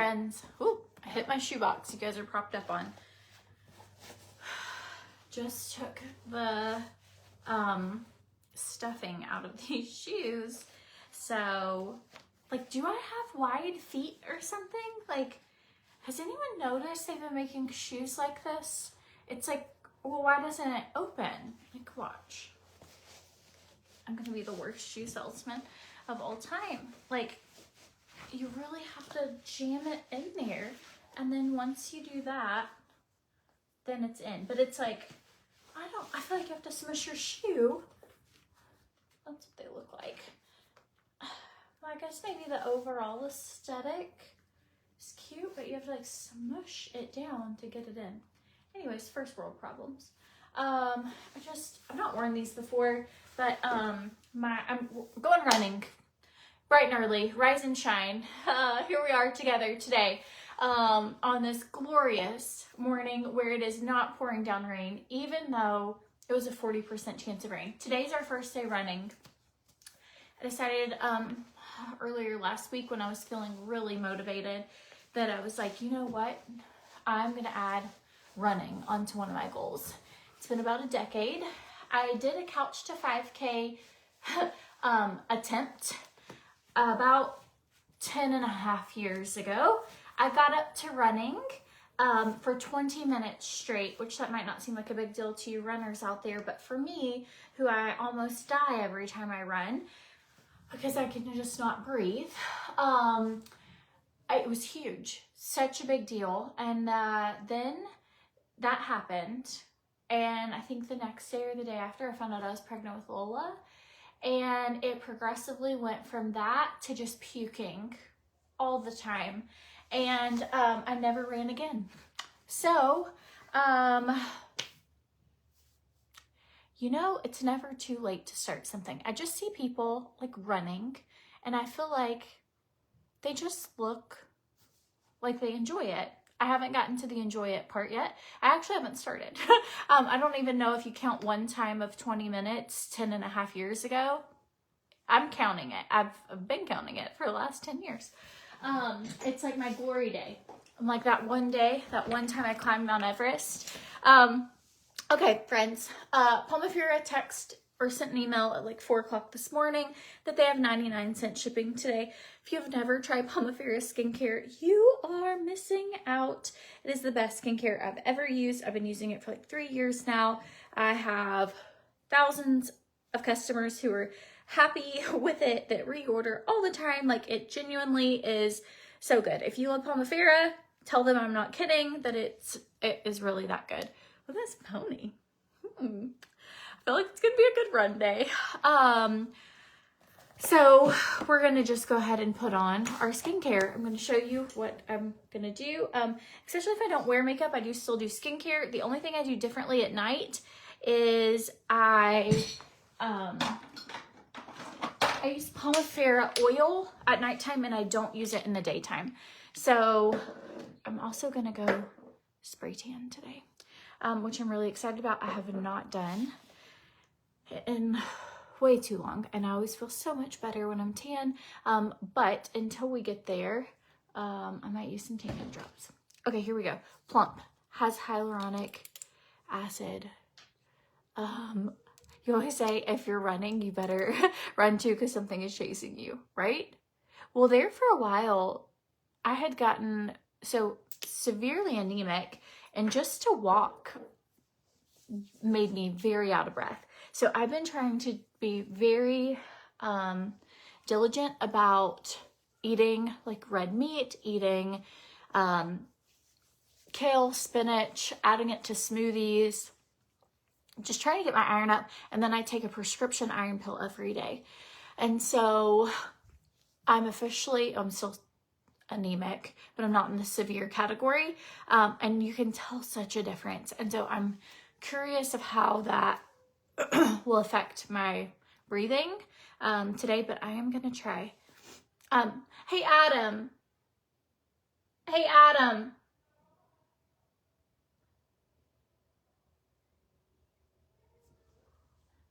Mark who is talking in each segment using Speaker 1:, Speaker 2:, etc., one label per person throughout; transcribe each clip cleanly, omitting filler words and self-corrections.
Speaker 1: friends. Ooh, I hit my shoebox you guys are propped up on. Just took the stuffing out of these shoes. So, like, do I have wide feet or something? Like, has anyone noticed they've been making shoes like this? It's like, well, why doesn't it open? Like, watch. I'm gonna be the worst shoe salesman of all time. Like, you really have to jam it in there. And then once you do that, then it's in. But it's like, I feel like you have to smush your shoe. That's what they look like. Well, I guess maybe the overall aesthetic is cute, but you have to like smush it down to get it in. Anyways, first world problems. I've not worn these before, but I'm going running bright and early, rise and shine. Here we are together today on this glorious morning where it is not pouring down rain, even though it was a 40% chance of rain. Today's our first day running. I decided earlier last week when I was feeling really motivated that I was like, you know what? I'm gonna add running onto one of my goals. It's been about a decade. I did a couch to 5K attempt about 10 and a half years ago. I got up to running for 20 minutes straight, which that might not seem like a big deal to you runners out there, but for me, who I almost die every time I run because I can just not breathe, it was huge, such a big deal. And then that happened, and I think the next day or the day after, I found out I was pregnant with Lola, and it progressively went from that to just puking all the time, and I never ran again. So, you know, it's never too late to start something. I just see people like running, and I feel like they just look like they enjoy it. I haven't gotten to the enjoy it part yet. I actually haven't started. I don't even know if you count one time of 20 minutes 10 and a half years ago. I'm counting it. I've been counting it for the last 10 years. It's like my glory day. I'm like that one day, that one time I climbed Mount Everest. Okay, friends, POMIFERA text or sent an email at like 4 o'clock this morning that they have 99-cent shipping today. If you have never tried POMIFERA skincare, you are missing out. It is the best skincare I've ever used. I've been using it for like 3 years now. I have thousands of customers who are happy with it, that reorder all the time. Like, it genuinely is so good. If you love POMIFERA, tell them I'm not kidding, that it is really that good. Look at this pony. I feel like it's gonna be a good run day. So we're gonna just go ahead and put on our skincare. I'm gonna show you what I'm gonna do. Especially if I don't wear makeup, I do still do skincare. The only thing I do differently at night is I use POMIFERA oil at nighttime, and I don't use it in the daytime. So I'm also gonna go spray tan today, which I'm really excited about. I have not done in way too long, and I always feel so much better when I'm tan. But until we get there, I might use some tanning drops. Okay, here we go. Plump has hyaluronic acid. You always say if you're running, you better run too because something is chasing you, right? Well, there for a while, I had gotten so severely anemic, and just to walk made me very out of breath. So I've been trying to be very diligent about eating like red meat, eating kale, spinach, adding it to smoothies, just trying to get my iron up. And then I take a prescription iron pill every day. And so I'm still anemic, but I'm not in the severe category. And you can tell such a difference. And so I'm curious of how that will affect my breathing today, but I am gonna try. Hey Adam. Hey Adam.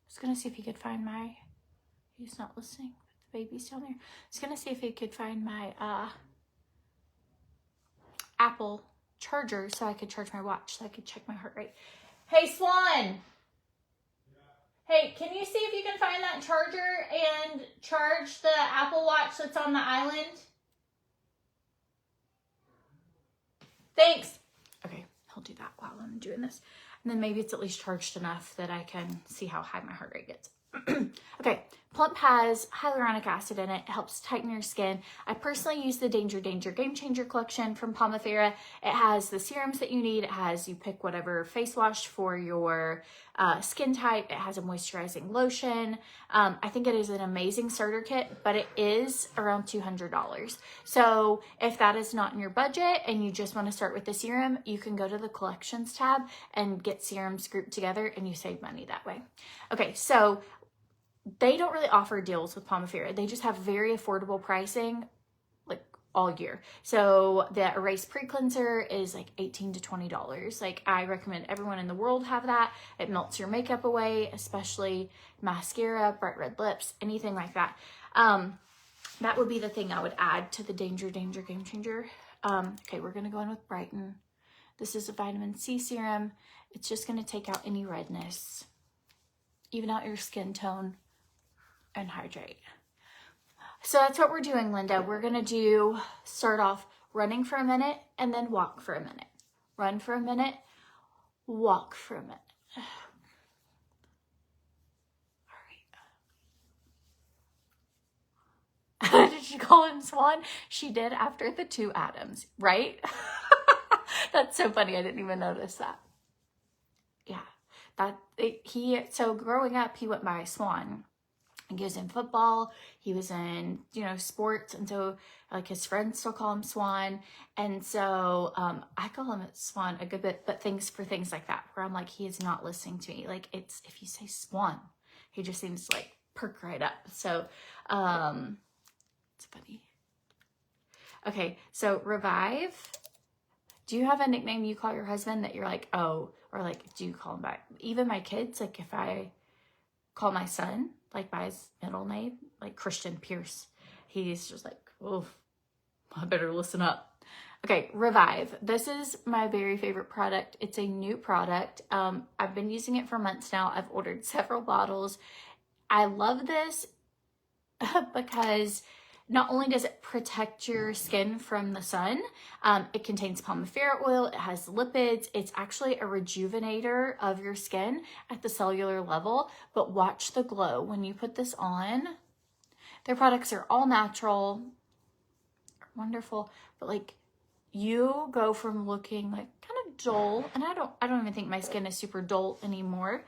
Speaker 1: I was gonna see if he could find my, he's not listening, the baby's down there. I was gonna see if he could find my Apple charger so I could charge my watch, so I could check my heart rate. Hey, Swan. Hey, can you see if you can find that charger and charge the Apple Watch that's on the island? Thanks. Okay, he'll do that while I'm doing this. And then maybe it's at least charged enough that I can see how high my heart rate gets. Okay, Plump has hyaluronic acid in it. It helps tighten your skin. I personally use the Danger Game Changer collection from POMIFERA. It has the serums that you need. It has, you pick whatever face wash for your skin type. It has a moisturizing lotion. I think it is an amazing starter kit, but it is around $200. So if that is not in your budget and you just want to start with the serum, you can go to the collections tab and get serums grouped together, and you save money that way. Okay, so they don't really offer deals with POMIFERA. They just have very affordable pricing like all year. So the Erase Pre-Cleanser is like $18 to $20. Like, I recommend everyone in the world have that. It melts your makeup away, especially mascara, bright red lips, anything like that. That would be the thing I would add to the Danger Game Changer. Okay, we're going to go in with Brighten. This is a vitamin C serum. It's just going to take out any redness, even out your skin tone, and hydrate. So that's what we're doing, Linda. We're gonna start off running for a minute and then walk for a minute. Run for a minute, walk for a minute. All right. Did she call him Swan? She did, after the two Adams, right? That's so funny. I didn't even notice that. Yeah. So growing up, he went by Swan. He was in football, he was in, sports, and so like his friends still call him Swan. And so I call him Swan a good bit, but things like that, where I'm like, he is not listening to me. Like, it's, if you say Swan, he just seems to like perk right up. So it's funny. Okay, so Revive. Do you have a nickname you call your husband that you're like, oh, or like, do you call him by, even my kids, like if I call my son like by his middle name, like Christian Pierce, he's just like, oh, I better listen up. Okay, Revive. This is my very favorite product. It's a new product. I've been using it for months now. I've ordered several bottles. I love this because not only does it protect your skin from the sun, it contains POMIFERA oil, it has lipids, it's actually a rejuvenator of your skin at the cellular level, but watch the glow when you put this on. Their products are all natural, wonderful, but like, you go from looking like kind of dull, and I don't even think my skin is super dull anymore.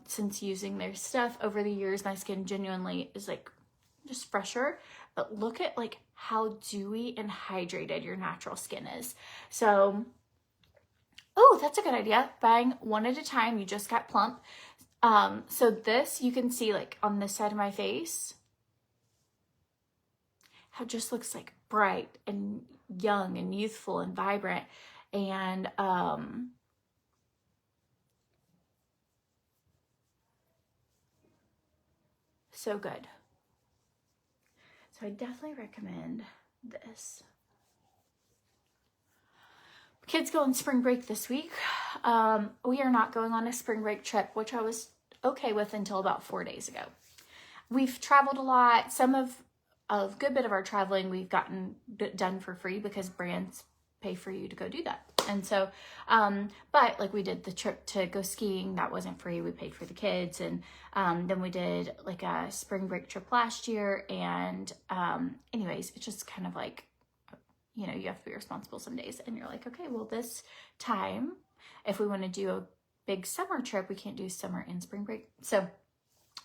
Speaker 1: Since using their stuff over the years, my skin genuinely is like just fresher, but look at like how dewy and hydrated your natural skin is. So, oh, that's a good idea. Buying one at a time. You just got plump. So this, you can see like on this side of my face, how it just looks like bright and young and youthful and vibrant. And, so good. So I definitely recommend this. Kids go on spring break this week. We are not going on a spring break trip, which I was okay with until about 4 days ago. We've traveled a lot. Some of a good bit of our traveling we've gotten done for free because brands pay for you to go do that. And so, but like we did the trip to go skiing, that wasn't free. We paid for the kids. And then we did like a spring break trip last year. And anyways, it's just kind of like, you know, you have to be responsible some days. And you're like, okay, well, this time, if we want to do a big summer trip, we can't do summer and spring break. So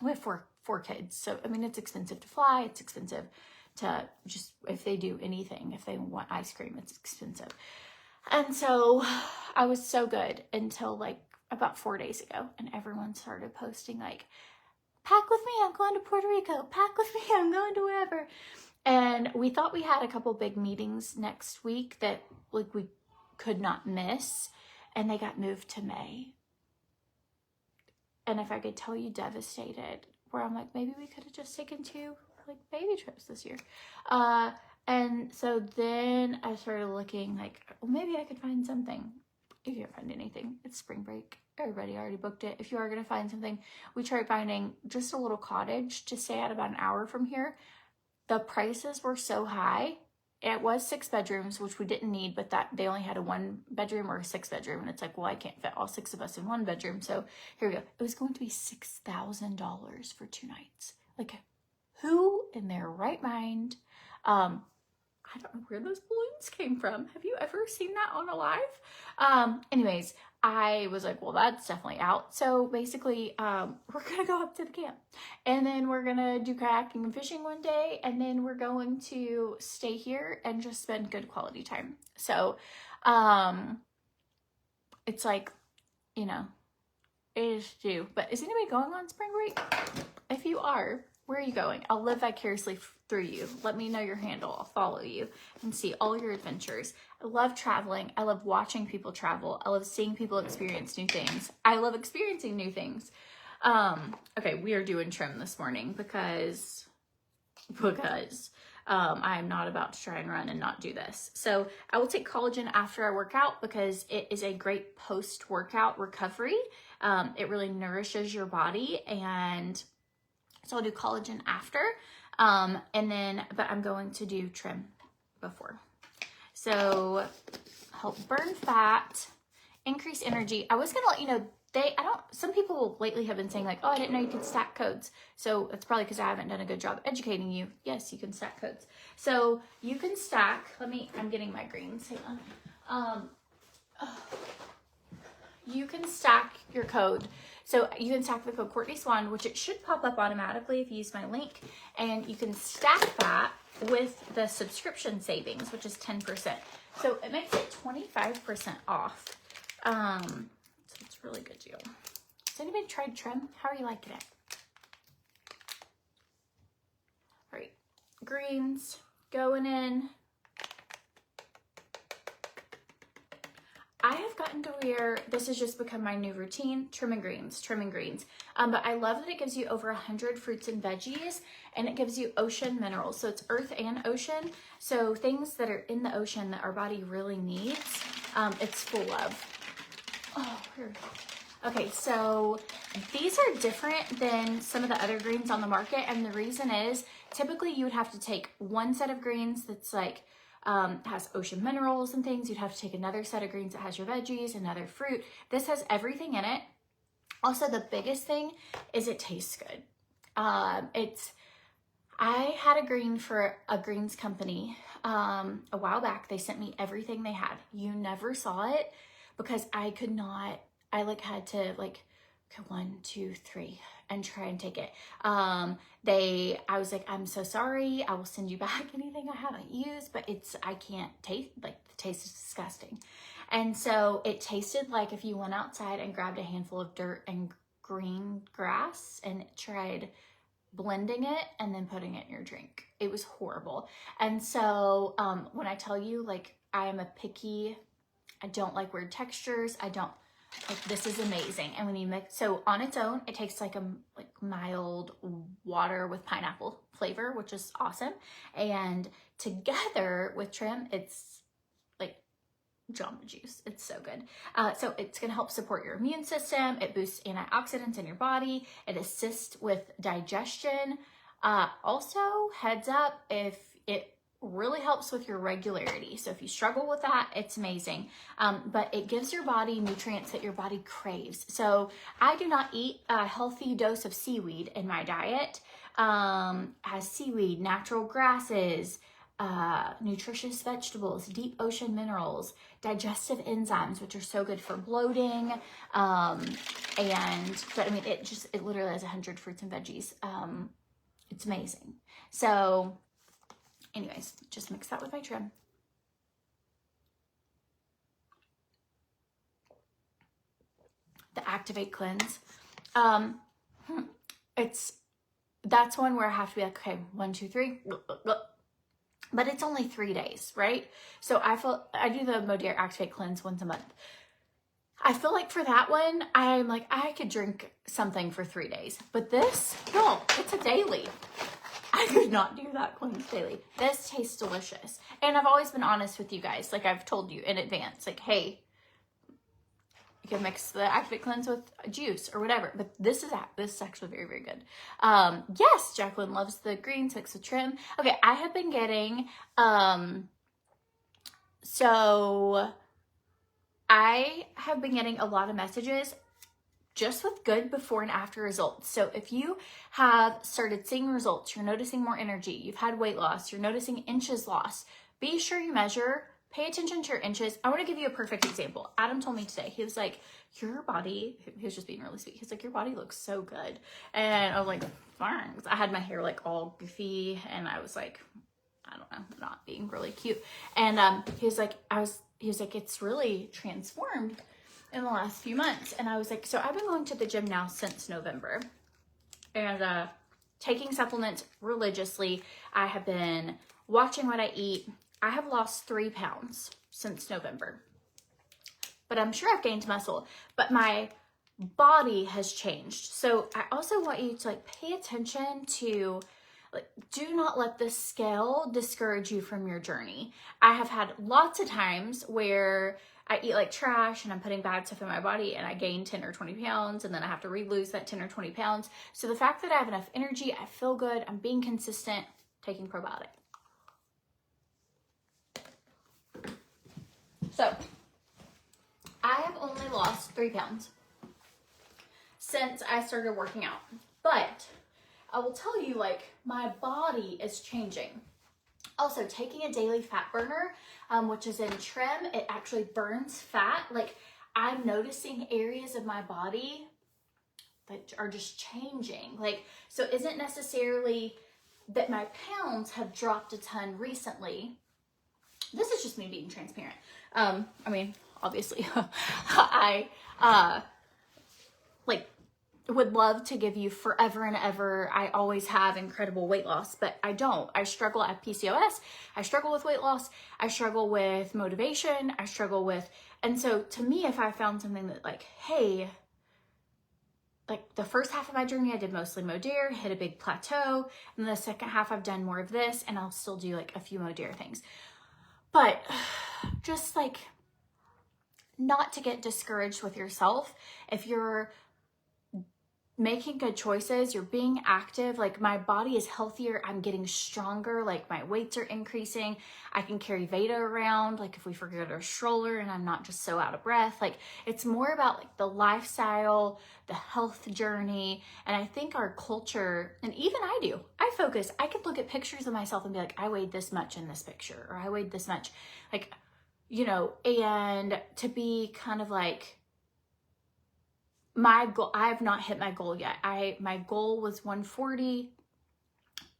Speaker 1: we have four kids. So, I mean, it's expensive to fly. It's expensive to just, if they do anything, if they want ice cream, it's expensive. And so I was so good until like about 4 days ago, and everyone started posting like, pack with me, I'm going to Puerto Rico. Pack with me, I'm going to wherever. And we thought we had a couple big meetings next week that like we could not miss, and they got moved to May. And if I could tell you, devastated, where I'm like, maybe we could have just taken 2 like baby trips this year. And so then I started looking like, well, maybe I could find something. If you don't find anything, it's spring break. Everybody already booked it. If you are going to find something, we tried finding just a little cottage to stay at about an hour from here. The prices were so high. It was 6 bedrooms, which we didn't need, but that they only had a 1 bedroom or a 6 bedroom. And it's like, well, I can't fit all 6 of us in 1 bedroom. So here we go. It was going to be $6,000 for 2 nights. Like, who in their right mind? I don't know where those balloons came from. Have you ever seen that on a live? Anyways, I was like, well, that's definitely out. So basically, we're going to go up to the camp and then we're going to do kayaking and fishing one day. And then we're going to stay here and just spend good quality time. So, it's like, you know, it is due. But is anybody going on spring break? If you are, where are you going? I'll live vicariously through you. Let me know your handle. I'll follow you and see all your adventures. I love traveling. I love watching people travel. I love seeing people experience new things. I love experiencing new things. Okay, we are doing trim this morning because I'm not about to try and run and not do this. So I will take collagen after I work out because it is a great post-workout recovery. It really nourishes your body, and so I'll do collagen after, but I'm going to do trim before. So help burn fat, increase energy. I was going to let you know, some people lately have been saying like, oh, I didn't know you could stack codes. So it's probably because I haven't done a good job educating you. Yes, you can stack codes. So you can stack, I'm getting my greens, hang on. You can stack your code. So you can stack the code CORTNEYSWANN, which it should pop up automatically if you use my link. And you can stack that with the subscription savings, which is 10%. So it makes it 25% off. So it's a really good deal. Has anybody tried trim? How are you liking it? All right, greens going in. I have gotten to where this has just become my new routine, trimming greens. But I love that it gives you over 100 fruits and veggies, and it gives you ocean minerals. So it's earth and ocean. So things that are in the ocean that our body really needs, it's full of. Oh, here. Okay, so these are different than some of the other greens on the market. And the reason is typically you would have to take one set of greens that's like, has ocean minerals and things. You'd have to take another set of greens that has your veggies, another fruit. This has everything in it. Also, the biggest thing is it tastes good. I had a green for a greens company a while back. They sent me everything they had. You never saw it because I could not, I had to okay, 1, 2, 3 and try and take it. I was like, I'm so sorry. I will send you back anything I haven't used, but I can't taste, the taste is disgusting. And so it tasted like if you went outside and grabbed a handful of dirt and green grass and tried blending it and then putting it in your drink. It was horrible. And so when I tell you, I am a picky, I don't like weird textures. This is amazing. And when you mix, so on its own, it tastes like a mild water with pineapple flavor, which is awesome. And together with trim, it's like Jamba Juice. It's so good. So it's going to help support your immune system. It boosts antioxidants in your body. It assists with digestion. Also, heads up, if it really helps with your regularity. So if you struggle with that, it's amazing. But it gives your body nutrients that your body craves. So I do not eat a healthy dose of seaweed in my diet. Has seaweed, natural grasses, nutritious vegetables, deep ocean minerals, digestive enzymes, which are so good for bloating. It literally has 100 fruits and veggies. It's amazing. So anyways, just mix that with my trim. The Activate Cleanse. That's one where I have to be like, okay, 1, 2, 3. But it's only 3 days, right? So I do the Modere Activate Cleanse once a month. I feel like for that one, I'm like, I could drink something for 3 days. But this, no, it's a daily. I could not do that cleanse daily. This tastes delicious. And I've always been honest with you guys. Like I've told you in advance, like, hey, you can mix the Activate Cleanse with juice or whatever. But this is actually very, very good. Yes, Jacqueline loves the greens mixed with trim. Okay, I have been getting, so I have been getting a lot of messages just with good before and after results. So if you have started seeing results, you're noticing more energy, you've had weight loss, you're noticing inches lost, be sure you measure. Pay attention to your inches. I want to give you a perfect example. Adam told me today, he was like, your body, he was just being really sweet. He's like, your body looks so good. And I was like, thanks. I had my hair like all goofy and I was like, I don't know, not being really cute. And he was like, it's really transformed in the last few months. And I was like, so I've been going to the gym now since November and taking supplements religiously. I have been watching what I eat. I have lost 3 pounds since November, but I'm sure I've gained muscle, but my body has changed. So I also want you to like pay attention to, like, do not let the scale discourage you from your journey. I have had lots of times where I eat like trash and I'm putting bad stuff in my body and I gain 10 or 20 pounds and then I have to re-lose that 10 or 20 pounds. So the fact that I have enough energy, I feel good, I'm being consistent, taking probiotics. So, I have only lost 3 pounds since I started working out, but I will tell you, like, my body is changing. Also, taking a daily fat burner, which is in trim, it actually burns fat. Like, I'm noticing areas of my body that are just changing. Like, so it isn't necessarily that my pounds have dropped a ton recently. This is just me being transparent. I mean, obviously, I, like, would love to give you forever and ever. I always have incredible weight loss, but I don't. I struggle at PCOS. I struggle with weight loss. I struggle with motivation. I struggle with, and so to me, if I found something that like, hey, like the first half of my journey, I did mostly Modere, hit a big plateau. And the second half, I've done more of this and I'll still do like a few Modere things. But just like not to get discouraged with yourself. If you're making good choices, you're being active, like my body is healthier, I'm getting stronger, like my weights are increasing, I can carry Veda around, like if we forget our stroller and I'm not just so out of breath. Like it's more about like the lifestyle, the health journey. And I think our culture, and even I focus, I could look at pictures of myself and be like, I weighed this much in this picture, or I weighed this much, like, you know, and to be kind of like, my goal, I have not hit my goal yet. My goal was 140.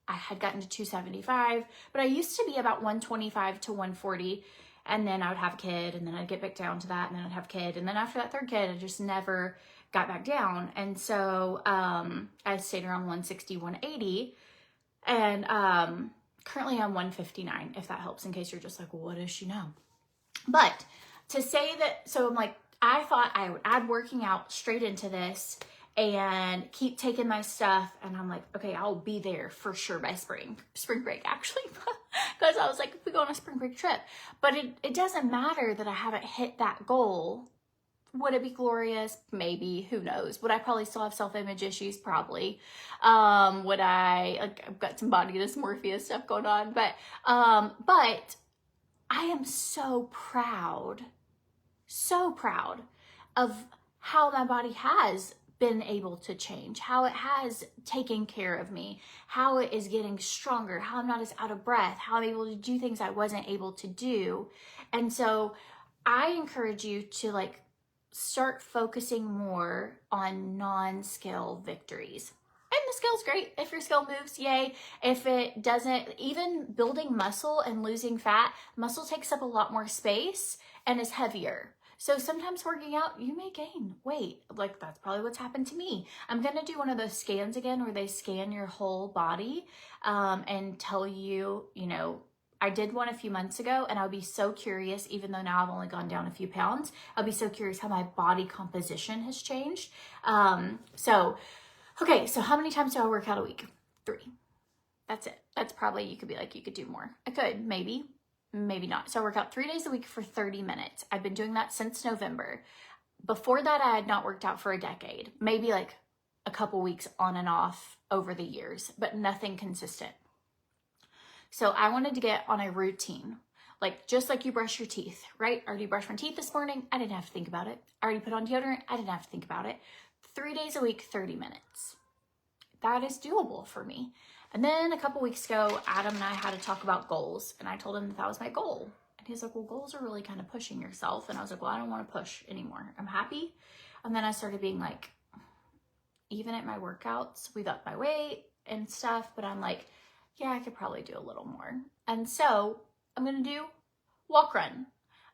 Speaker 1: I had gotten to 275, but I used to be about 125 to 140. And then I would have a kid and then I'd get back down to that and then I'd have a kid. And then after that third kid, I just never got back down. And so, I stayed around 160, 180 and, currently I'm 159, if that helps, in case you're just like, well, what does she know? But to say that, so I'm like, I thought I would add working out straight into this and keep taking my stuff. And I'm like, okay, I'll be there for sure by spring break, actually, because I was like, we go on a spring break trip. But it doesn't matter that I haven't hit that goal. Would it be glorious? Maybe. Who knows? Would I probably still have self-image issues? Probably. Would I, like, I've got some body dysmorphia stuff going on, but I am so proud of how my body has been able to change, how it has taken care of me, how it is getting stronger, how I'm not as out of breath, how I'm able to do things I wasn't able to do. And so I encourage you to like start focusing more on non-scale victories. And the scale's great. If your scale moves, yay. If it doesn't, even building muscle and losing fat, muscle takes up a lot more space and is heavier. So sometimes working out, you may gain weight. Like that's probably what's happened to me. I'm going to do one of those scans again where they scan your whole body and tell you, you know, I did one a few months ago and I'll be so curious, even though now I've only gone down a few pounds, I'll be so curious how my body composition has changed. Okay, so how many times do I work out a week? 3. That's it. That's probably, you could be like, you could do more. I could, maybe not. So I work out 3 days a week for 30 minutes. I've been doing that since November. Before that, I had not worked out for a decade, maybe like a couple weeks on and off over the years, but nothing consistent. So I wanted to get on a routine, like just like you brush your teeth, right? I already brushed my teeth this morning. I didn't have to think about it. I already put on deodorant. I didn't have to think about it. 3 days a week, 30 minutes. That is doable for me. And then a couple weeks ago, Adam and I had to talk about goals, and I told him that was my goal. And he's like, well, goals are really kind of pushing yourself. And I was like, well, I don't want to push anymore. I'm happy. And then I started being like, even at my workouts, we've upped my weight and stuff, but I'm like, yeah, I could probably do a little more. And so I'm going to do walk run.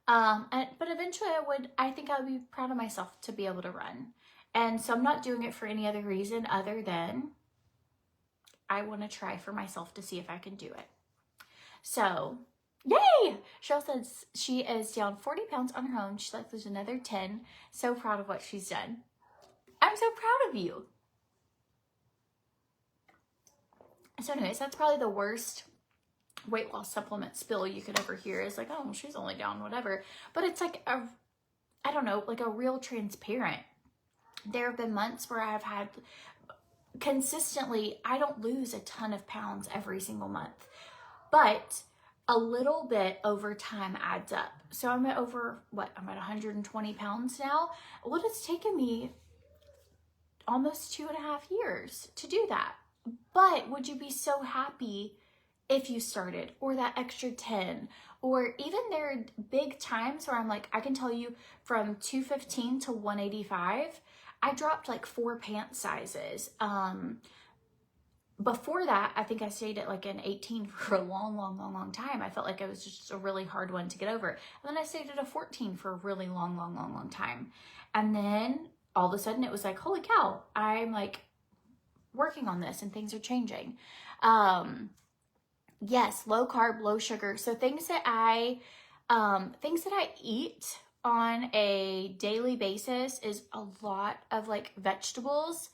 Speaker 1: But eventually I think I would be proud of myself to be able to run. And so I'm not doing it for any other reason other than I want to try for myself to see if I can do it. So, yay! Cheryl says she is down 40 pounds on her own. She's like, there's another 10. So proud of what she's done. I'm so proud of you. So anyways, that's probably the worst weight loss supplement spill you could ever hear, is like, oh, she's only down whatever. But it's like I don't know, like a real transparent. There have been months where I've had consistently, I don't lose a ton of pounds every single month, but a little bit over time adds up. So I'm at I'm at 120 pounds now. Well, it's taken me almost 2.5 years to do that. But would you be so happy if you started, or that extra 10, or even there are big times where I'm like, I can tell you from 215 to 185, I dropped like 4 pant sizes. Before that, I think I stayed at like an 18 for a long time. I felt like it was just a really hard one to get over. And then I stayed at a 14 for a really long time. And then all of a sudden it was like, holy cow, I'm like working on this and things are changing. Yes, low carb, low sugar. So things that I eat on a daily basis is a lot of like vegetables,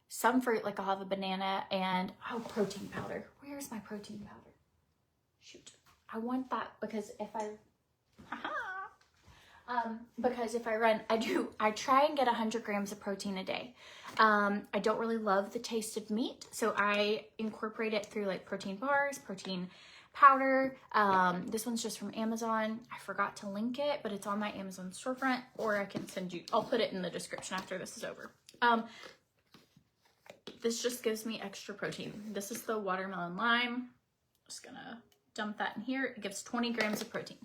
Speaker 1: some fruit, like I'll have a banana, and protein powder. Where's my protein powder? Shoot. I want that because if I run, I try and get 100 grams of protein a day. I don't really love the taste of meat, so I incorporate it through like protein bars, protein powder. This one's just from Amazon. I forgot to link it, but it's on my Amazon storefront, or I can send you, I'll put it in the description after this is over. This just gives me extra protein. This is the watermelon lime. Just gonna dump that in here. It gives 20 grams of protein.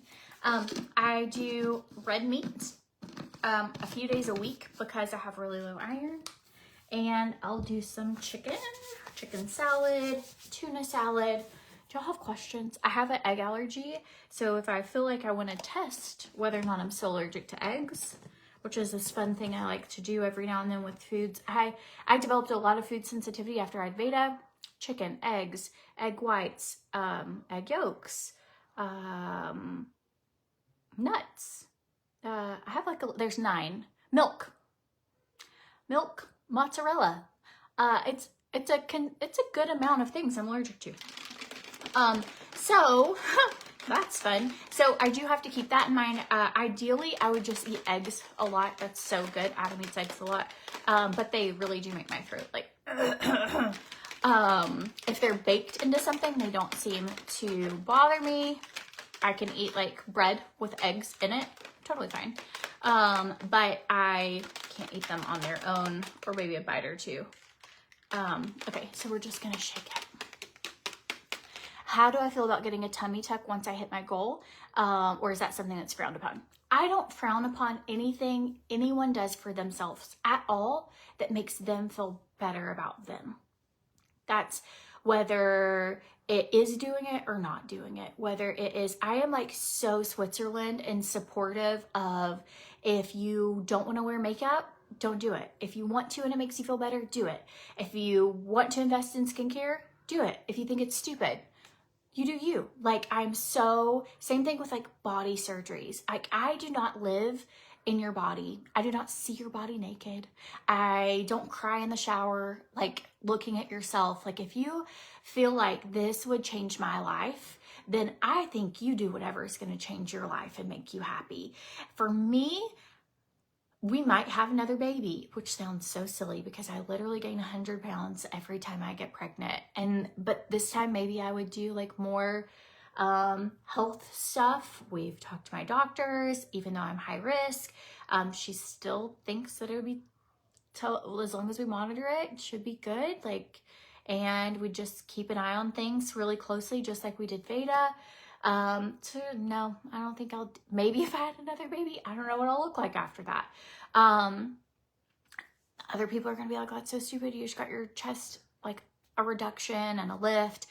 Speaker 1: I do red meat a few days a week because I have really low iron. And I'll do some chicken salad, tuna salad. Do y'all have questions? I have an egg allergy, so if I feel like I want to test whether or not I'm still allergic to eggs, which is this fun thing I like to do every now and then with foods. I developed a lot of food sensitivity after I had Veda. Chicken, eggs, egg whites, egg yolks, nuts. I have like there's 9. Milk, mozzarella. It's a good amount of things I'm allergic to. So that's fun. So I do have to keep that in mind. Ideally, I would just eat eggs a lot. That's so good. Adam eats eggs a lot. But they really do make my throat like, if they're baked into something, they don't seem to bother me. I can eat like bread with eggs in it. Totally fine. But I can't eat them on their own, or maybe a bite or two. Okay, so we're just gonna shake it. How do I feel about getting a tummy tuck once I hit my goal? Or is that something that's frowned upon? I don't frown upon anything anyone does for themselves at all that makes them feel better about them. That's whether it is doing it or not doing it. Whether it is, I am like so Switzerland and supportive of, if you don't want to wear makeup, don't do it. If you want to and it makes you feel better, do it. If you want to invest in skincare, do it. If you think it's stupid, you do you. Like, same thing with like body surgeries. Like, I do not live in your body. I do not see your body naked. I don't cry in the shower. Like, looking at yourself, like if you feel like this would change my life, then I think you do whatever is going to change your life and make you happy. For me, we might have another baby, which sounds so silly because I literally gain 100 pounds every time I get pregnant. But this time maybe I would do like more health stuff. We've talked to my doctors, even though I'm high risk. She still thinks that it would be, as long as we monitor it, it should be good. Like, and we just keep an eye on things really closely, just like we did Veda. So no, I don't think maybe if I had another baby, I don't know what I'll look like after that. Other people are going to be like, oh, that's so stupid. You just got your chest, like a reduction and a lift.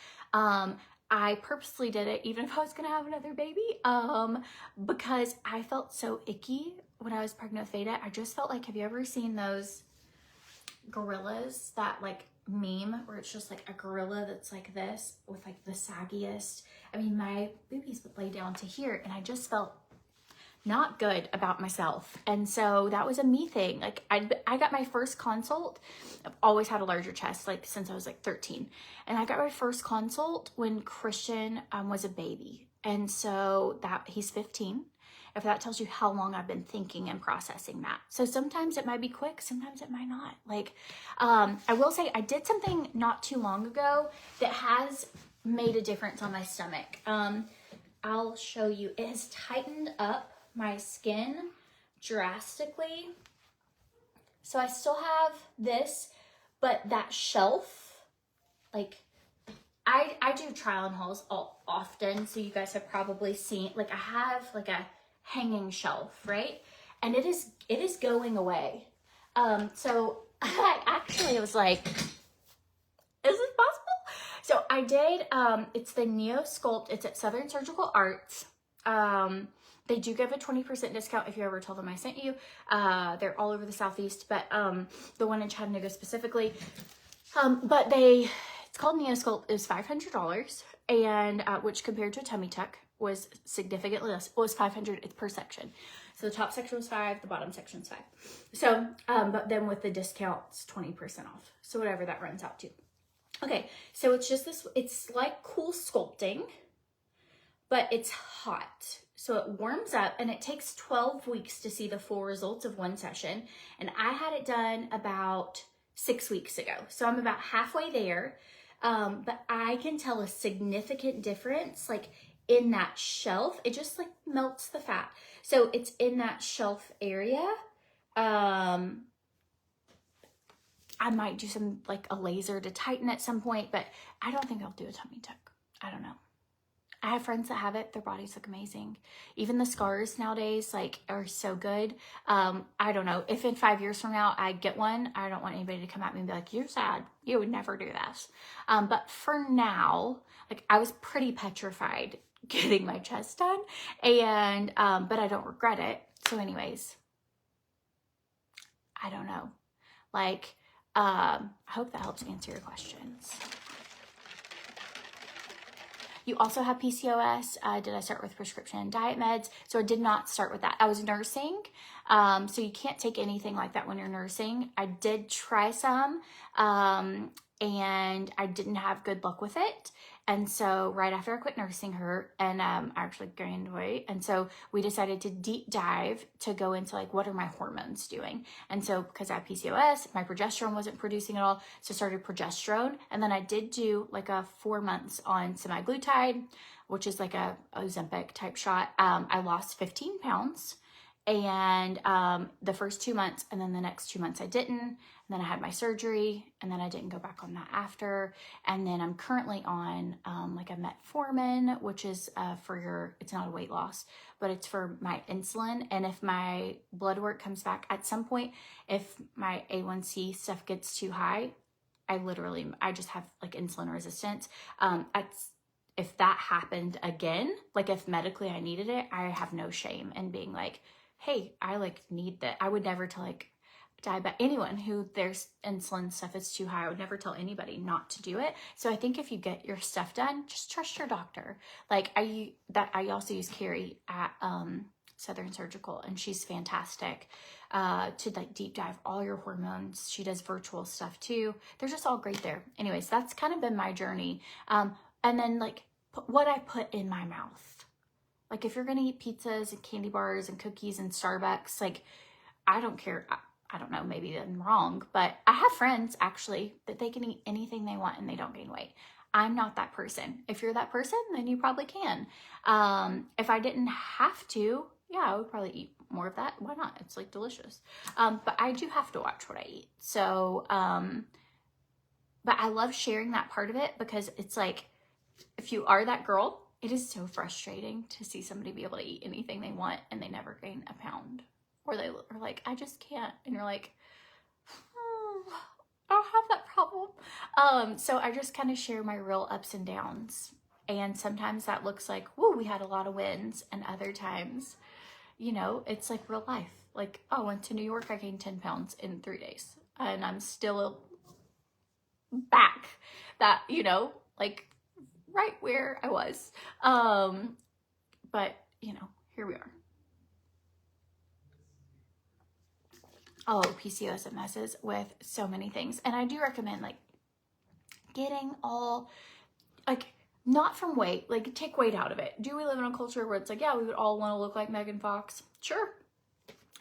Speaker 1: I purposely did it, even if I was going to have another baby, because I felt so icky when I was pregnant with Veda. I just felt like, have you ever seen those gorillas, that like meme where it's just like a gorilla that's like this with like the saggiest? I mean, my boobies would lay down to here, and I just felt not good about myself. And so that was a me thing. Like I got my first consult. I've always had a larger chest, like since I was like 13. And I got my first consult when Christian was a baby. And so he's 15. If that tells you how long I've been thinking and processing that. So sometimes it might be quick, sometimes it might not. Like, I will say I did something not too long ago that has made a difference on my stomach. I'll show you. It has tightened up my skin drastically. So I still have this, but that shelf, like I do try on hauls often, so you guys have probably seen, like I have like a hanging shelf, right? And it is going away. So I actually was like, is this possible? So I did, it's the Neo Sculpt. It's at Southern Surgical Arts. They do give a 20% discount if you ever tell them I sent you. They're all over the Southeast, but the one in Chattanooga specifically. But it's called Neo Sculpt. It was $500, and which compared to a tummy tuck was significantly less. Well, it was $500. It's per section. So the top section was $5, the bottom section was $5. So, but then with the discount, it's 20% off. So whatever that runs out to. Okay, so it's just this. It's like cool sculpting, but it's hot. So it warms up, and it takes 12 weeks to see the full results of one session. And I had it done about 6 weeks ago. So I'm about halfway there. But I can tell a significant difference, like in that shelf. It just like melts the fat. So it's in that shelf area. I might do some like a laser to tighten at some point, but I don't think I'll do a tummy tuck. I don't know. I have friends that have it. Their bodies look amazing. Even the scars nowadays like are so good. I don't know. If in 5 years from now I get one, I don't want anybody to come at me and be like, you're sad. You would never do this. But for now, like I was pretty petrified getting my chest done, and but I don't regret it. So anyways, I don't know. Like, I hope that helps answer your questions. You also have PCOS. Did I start with prescription and diet meds? So I did not start with that. I was nursing. So you can't take anything like that when you're nursing. I did try some, and I didn't have good luck with it. And so right after I quit nursing her, and I actually gained weight. And so we decided to deep dive to go into like, what are my hormones doing? And so because I have PCOS, my progesterone wasn't producing at all. So I started progesterone. And then I did do like a 4 months on semaglutide, which is like a Ozempic type shot. I lost 15 pounds. And the first 2 months, and then the next 2 months I didn't. And then I had my surgery, and then I didn't go back on that after. And then I'm currently on like a metformin, which is it's not a weight loss, but it's for my insulin. And if my blood work comes back at some point, if my A1C stuff gets too high, I just have like insulin resistance. If that happened again, like if medically I needed it, I have no shame in being like, hey, I like need that. I would never tell like anyone who their insulin stuff is too high. I would never tell anybody not to do it. So I think if you get your stuff done, just trust your doctor. Like I also use Carrie at Southern Surgical, and she's fantastic to like deep dive all your hormones. She does virtual stuff too. They're just all great there. Anyways, that's kind of been my journey. And then like what I put in my mouth. Like if you're going to eat pizzas and candy bars and cookies and Starbucks, like I don't care. I don't know, maybe I'm wrong, but I have friends actually that they can eat anything they want and they don't gain weight. I'm not that person. If you're that person, then you probably can. If I didn't have to, yeah, I would probably eat more of that. Why not? It's like delicious. But I do have to watch what I eat. So, but I love sharing that part of it because it's like, if you are that girl, it is so frustrating to see somebody be able to eat anything they want and they never gain a pound. Or they are like, I just can't. And you're like, I don't have that problem. So I just kind of share my real ups and downs. And sometimes that looks like, whoa, we had a lot of wins. And other times, you know, it's like real life. Like, oh, I went to New York, I gained 10 pounds in 3 days. And I'm still back that, you know, like right where I was. But, you know, here we are. Oh, PCOS, it messes with so many things. And I do recommend like getting all, like not from weight, like take weight out of it. Do we live in a culture where it's like, yeah, we would all want to look like Megan Fox? Sure.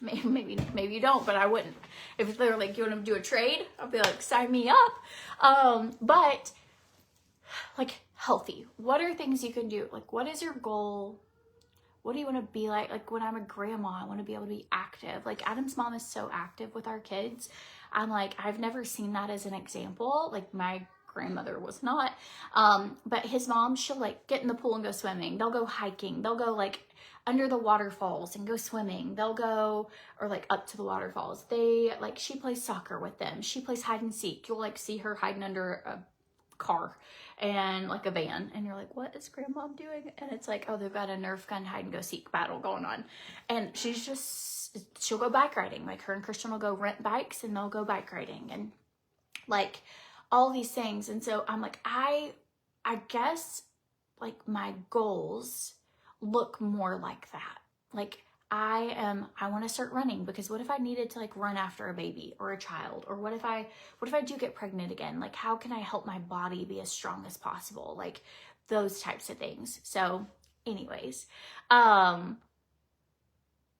Speaker 1: Maybe you don't, but I wouldn't. If they're like, you want to do a trade? I'll be like, sign me up. But like healthy, what are things you can do? Like, what is your goal? What do you want to be like? Like when I'm a grandma, I want to be able to be active. Like Adam's mom is so active with our kids. I'm like, I've never seen that as an example. Like my grandmother was not. But his mom, she'll like get in the pool and go swimming. They'll go hiking. They'll go like under the waterfalls and go swimming. They'll go, or like up to the waterfalls. She plays soccer with them. She plays hide and seek. You'll like see her hiding under a car and like a van, and you're like, what is grandma doing? And it's like, oh, they've got a Nerf gun hide and go seek battle going on. And she'll go bike riding. Like her and Christian will go rent bikes and they'll go bike riding and like all these things. And so I'm like, I guess like my goals look more like that. Like I want to start running, because what if I needed to like run after a baby or a child? Or what if I do get pregnant again? Like how can I help my body be as strong as possible? Like those types of things. So anyways,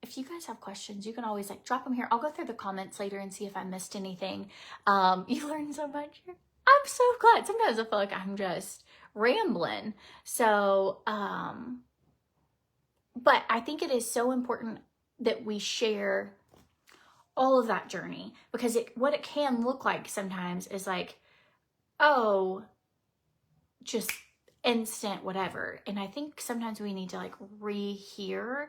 Speaker 1: if you guys have questions, you can always like drop them here. I'll go through the comments later and see if I missed anything. You learned so much here. I'm so glad. Sometimes I feel like I'm just rambling. So, but I think it is so important that we share all of that journey, because what it can look like sometimes is like, oh, just instant whatever. And I think sometimes we need to like rehear,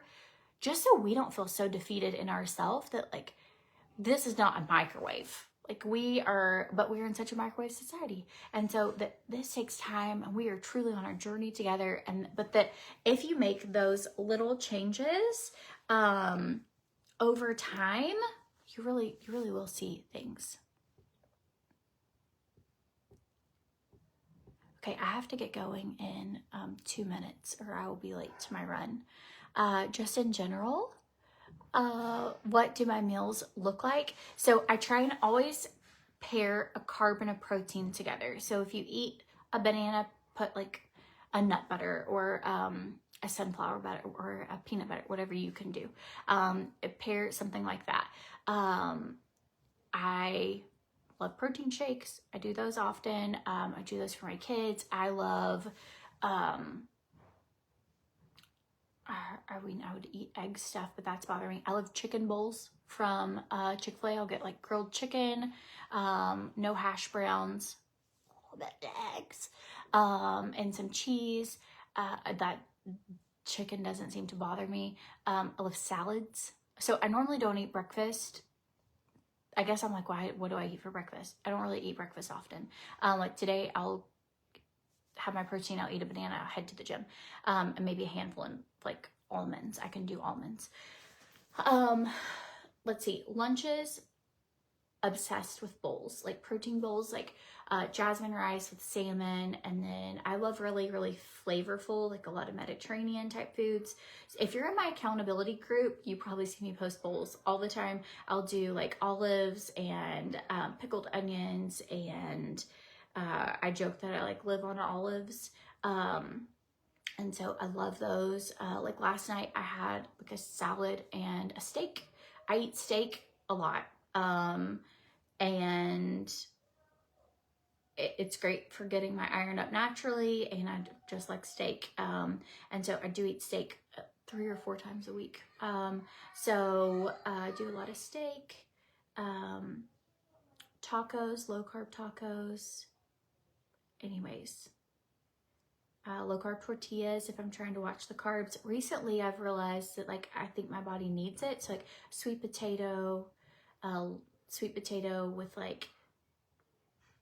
Speaker 1: just so we don't feel so defeated in ourselves that like, this is not a microwave. Like but we're in such a microwave society. And so that this takes time, and we are truly on our journey together. But that if you make those little changes, over time, you really will see things. Okay, I have to get going in 2 minutes or I will be late to my run. Just in general, what do my meals look like? So I try and always pair a carb and a protein together. So if you eat a banana, put like a nut butter or a sunflower butter or a peanut butter, whatever you can do. Pair something like that. I love protein shakes. I do those often. I do those for my kids. I love I would eat egg stuff, but that's bothering me. I love chicken bowls from Chick-fil-A. I'll get like grilled chicken, no hash browns, a little bit of eggs, and some cheese. That chicken doesn't seem to bother me. I love salads. So I normally don't eat breakfast. I guess I'm like, what do I eat for breakfast? I don't really eat breakfast often. Like today I'll have my protein, I'll eat a banana, I'll head to the gym, and maybe a handful of like almonds. I can do almonds. Let's see, lunches, obsessed with bowls, like protein bowls, like jasmine rice with salmon. And then I love really, really flavorful, like a lot of Mediterranean type foods. So if you're in my accountability group, you probably see me post bowls all the time. I'll do like olives and pickled onions, and I joke that I like live on olives. And so I love those. Like last night I had like a salad and a steak. I eat steak a lot. And it's great for getting my iron up naturally, and I just like steak. And so I do eat steak 3 or 4 times a week. So I do a lot of steak, tacos, low carb tacos. Anyways, low carb tortillas if I'm trying to watch the carbs. Recently I've realized that like I think my body needs it. So like sweet potato with like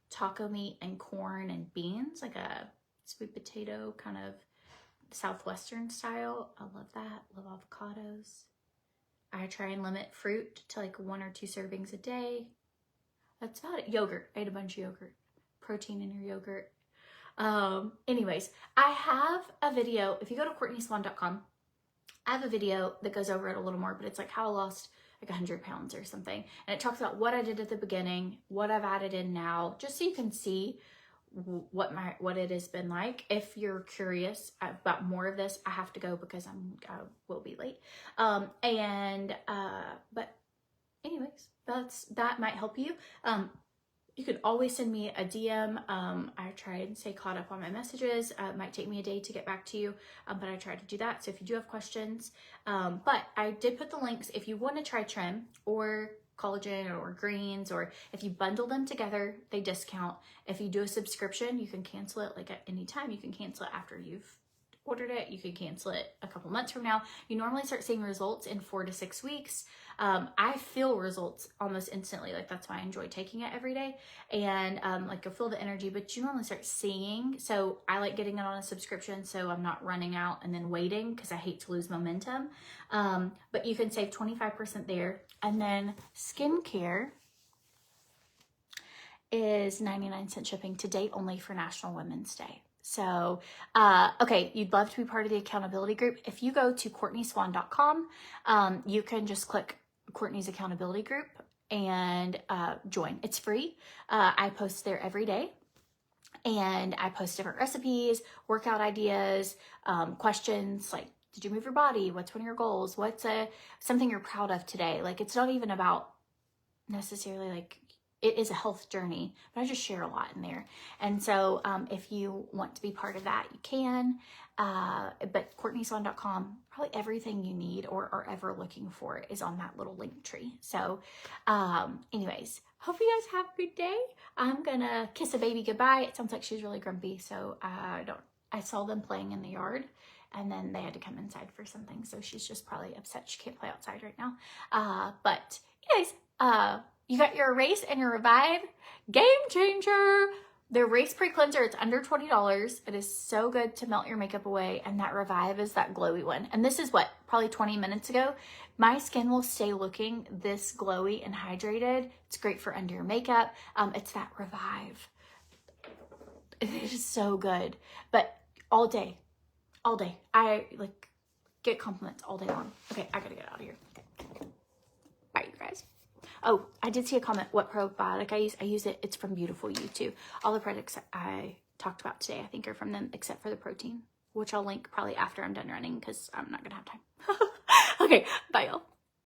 Speaker 1: taco meat and corn and beans, like a sweet potato kind of Southwestern style. I love that. Love avocados. I try and limit fruit to like 1 or 2 servings a day. That's about it. Yogurt. I ate a bunch of yogurt. Protein in your yogurt. Anyways, I have a video. If you go to CORTNEYSWANN.com, I have a video that goes over it a little more, but it's like how I lost like 100 pounds or something. And it talks about what I did at the beginning, what I've added in now, just so you can see what it has been like. If you're curious about more of this, I have to go because I will be late. But anyways, that might help you. You can always send me a DM. I try and stay caught up on my messages. It might take me a day to get back to you, but I try to do that. So if you do have questions, but I did put the links if you want to try Trim or collagen or greens, or if you bundle them together, they discount. If you do a subscription, you can cancel it like at any time. You can cancel it after you've ordered it. You can cancel it a couple months from now. You normally start seeing results in 4 to 6 weeks. I feel results almost instantly. Like that's why I enjoy taking it every day. And like you'll feel the energy, but you normally start seeing. So I like getting it on a subscription so I'm not running out and then waiting because I hate to lose momentum. But you can save 25% there. And then skincare is 99-cent shipping to date only for National Women's Day. So, okay, you'd love to be part of the accountability group. If you go to CORTNEYSWANN.com, you can just click Courtney's accountability group and join. It's free. I post there every day, and I post different recipes, workout ideas, questions like, did you move your body? What's one of your goals? What's something you're proud of today? Like, it's not even about necessarily like, it is a health journey, but I just share a lot in there. And so if you want to be part of that, you can. But CORTNEYSWANN.com, probably everything you need or are ever looking for is on that little link tree. So anyways, hope you guys have a good day. I'm going to kiss a baby goodbye. It sounds like she's really grumpy. So I saw them playing in the yard, and then they had to come inside for something. So she's just probably upset she can't play outside right now. But anyways, you got your Erase and your Revive game changer. The Erase Pre-Cleanser, it's under $20. It is so good to melt your makeup away. And that Revive is that glowy one. And this is what, probably 20 minutes ago. My skin will stay looking this glowy and hydrated. It's great for under your makeup. It's that Revive. It is so good. But all day. I like get compliments all day long. Okay, I gotta get out of here. Bye, you guys. Oh, I did see a comment, what probiotic I use. I use it. It's from Beautiful You too. All the products I talked about today, I think are from them, except for the protein, which I'll link probably after I'm done running because I'm not going to have time. Okay, bye y'all.